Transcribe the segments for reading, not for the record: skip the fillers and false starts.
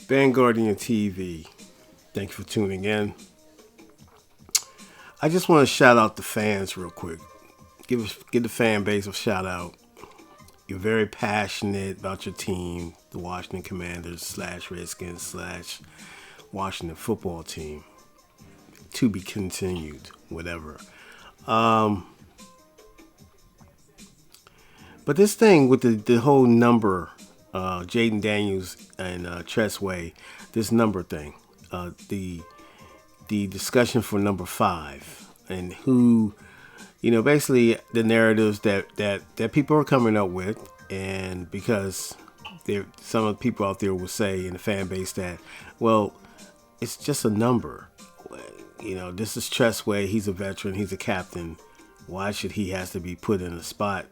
Vanguardian TV. Thank you for tuning in. I just want to shout out the fans real quick. Give the fan base a shout out. You're very passionate about your team, the Washington Commanders / Redskins / Washington football team. To be continued, whatever. But this thing with the whole number, Jayden Daniels and Tressway, this number thing, the discussion for number 5 and who, basically the narratives that people are coming up with, and because some of the people out there will say in the fan base that, well, it's just a number. This is Tressway. He's a veteran. He's a captain. Why should he has to be put in a spot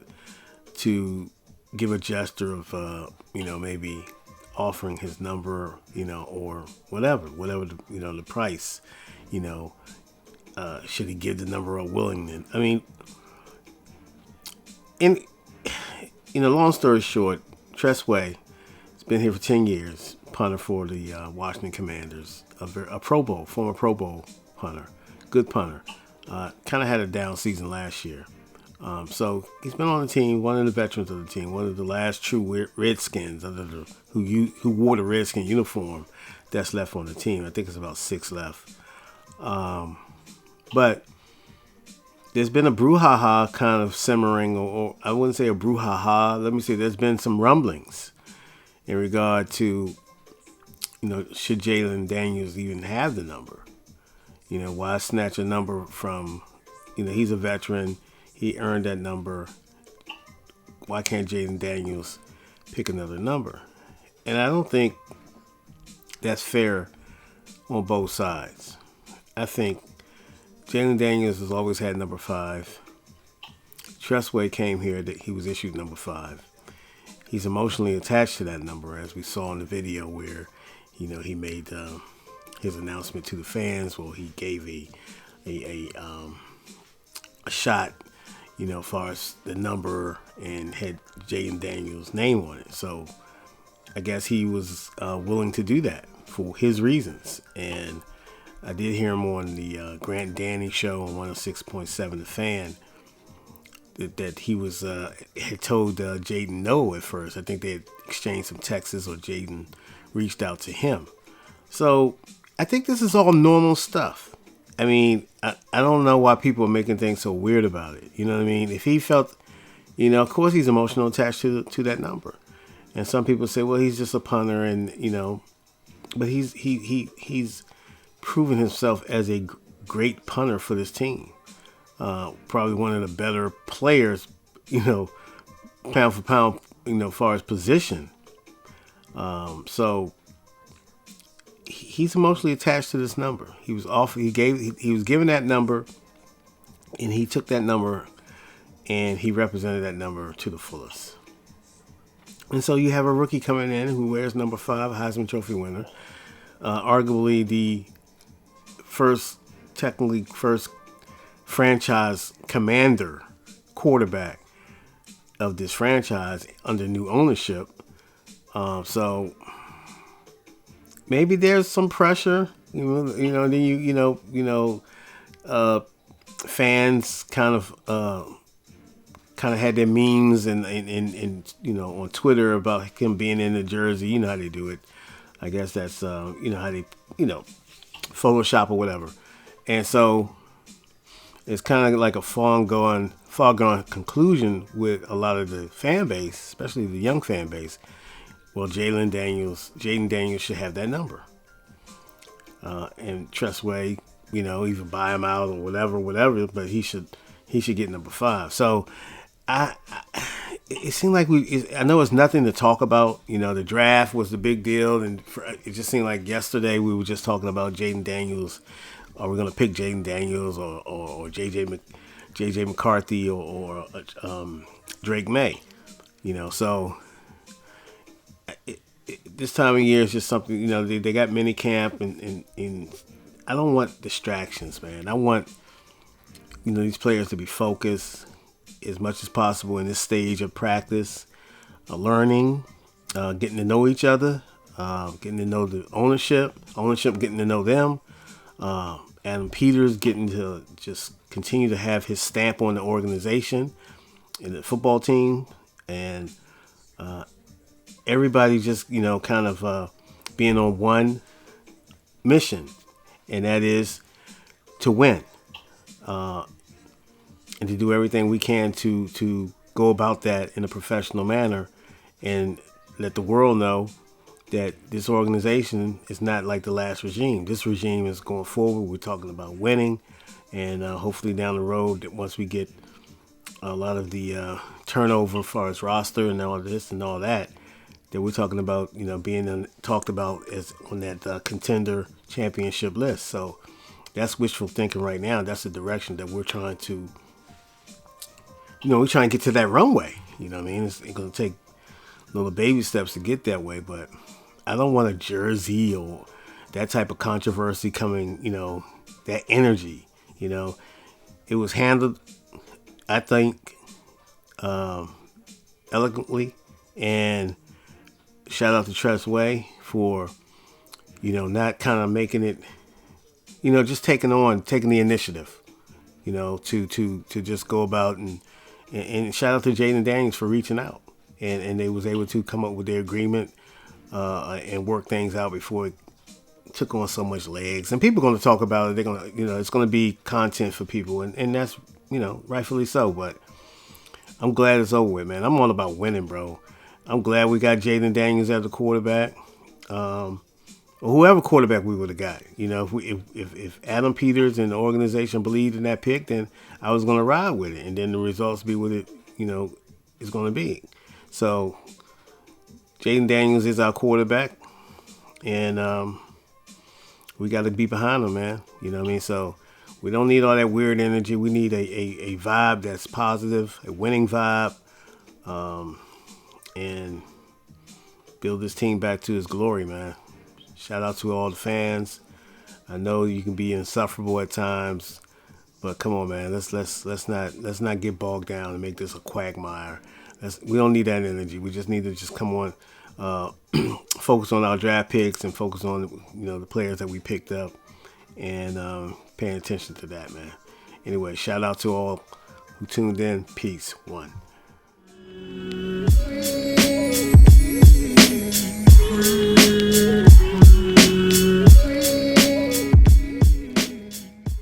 to give a gesture of, maybe offering his number, or whatever the price, should he give the number up willingly? I mean, long story short, Tressway has been here for 10 years, punter for the Washington Commanders, a former Pro Bowl punter, good punter. Kind of had a down season last year. So he's been on the team, one of the veterans of the team, one of the last true Redskins who wore the Redskin uniform that's left on the team. I think it's about 6 left. But there's been a brouhaha kind of simmering, or I wouldn't say a brouhaha. Let me say there's been some rumblings in regard to, should Jayden Daniels even have the number? Why snatch a number from, he's a veteran. He earned that number. Why can't Jayden Daniels pick another number? And I don't think that's fair on both sides. I think Jayden Daniels has always had number 5. Tressway came here that he was issued number 5. He's emotionally attached to that number, as we saw in the video where, he made his announcement to the fans. Well, he gave a shot, as far as the number, and had Jayden Daniels' name on it. So I guess he was willing to do that for his reasons. And I did hear him on the Grant Danny show on 106.7 The Fan that he was had told Jayden no at first. I think they had exchanged some texts, or Jayden reached out to him. So I think this is all normal stuff. I mean, I don't know why people are making things so weird about it. You know what I mean? If he felt, of course he's emotional attached to that number. And some people say, well, he's just a punter, and but he's proven himself as a great punter for this team. Probably one of the better players, pound for pound, as far as position. So he's emotionally attached to this number. He was given that number, and he took that number, and he represented that number to the fullest. And so you have a rookie coming in who wears number 5, a Heisman Trophy winner, arguably the first franchise commander quarterback of this franchise under new ownership. So maybe there's some pressure, then fans kind of had their memes and on Twitter about him being in the jersey. You know how they do it. I guess that's how they Photoshop or whatever. And so it's kind of like a foregone conclusion with a lot of the fan base, especially the young fan base. Well, Jayden Daniels should have that number. And Tressway, either buy him out or whatever, but he should get number 5. So it seemed like I know it's nothing to talk about. The draft was the big deal, and it just seemed like yesterday we were just talking about Jayden Daniels. Are we going to pick Jayden Daniels or J.J. McCarthy or Drake May? So this time of year is just something, they got mini camp, and I don't want distractions, man. I want, these players to be focused as much as possible in this stage of practice, learning, getting to know each other, getting to know the ownership getting to know them. Adam Peters getting to just continue to have his stamp on the organization and the football team, and everybody just kind of being on one mission, and that is to win, and to do everything we can to go about that in a professional manner, and let the world know that this organization is not like the last regime. This regime is going forward. We're talking about winning, and hopefully down the road, that once we get a lot of the turnover as far as roster and all this and all that, that we're talking about, being talked about as on that contender championship list. So that's wishful thinking right now. That's the direction that we're trying to, we're trying to get to that runway. You know what I mean? It's going to take little baby steps to get that way, but I don't want a jersey or that type of controversy coming, that energy, It was handled, I think, eloquently, and shout out to Tress Way for, not kind of making it, just taking the initiative, to just go about and shout out to Jayden Daniels for reaching out, and they was able to come up with their agreement and work things out before it took on so much legs. And people are going to talk about it. They're going to, it's going to be content for people, and that's, rightfully so. But I'm glad it's over with, man. I'm all about winning, bro. I'm glad we got Jayden Daniels as the quarterback. Or whoever quarterback we would have got. If Adam Peters and the organization believed in that pick, then I was going to ride with it, and then the results be what it, is going to be. So Jayden Daniels is our quarterback, and we got to be behind him, man. You know what I mean? So we don't need all that weird energy. We need a vibe that's positive, a winning vibe, and build this team back to its glory, man. Shout out to all the fans. I know you can be insufferable at times, but come on, man. Let's not get bogged down and make this a quagmire. We don't need that energy. We just need to just come on, focus on our draft picks and focus on the players that we picked up, and paying attention to that, man. Anyway, shout out to all who tuned in. Peace. One.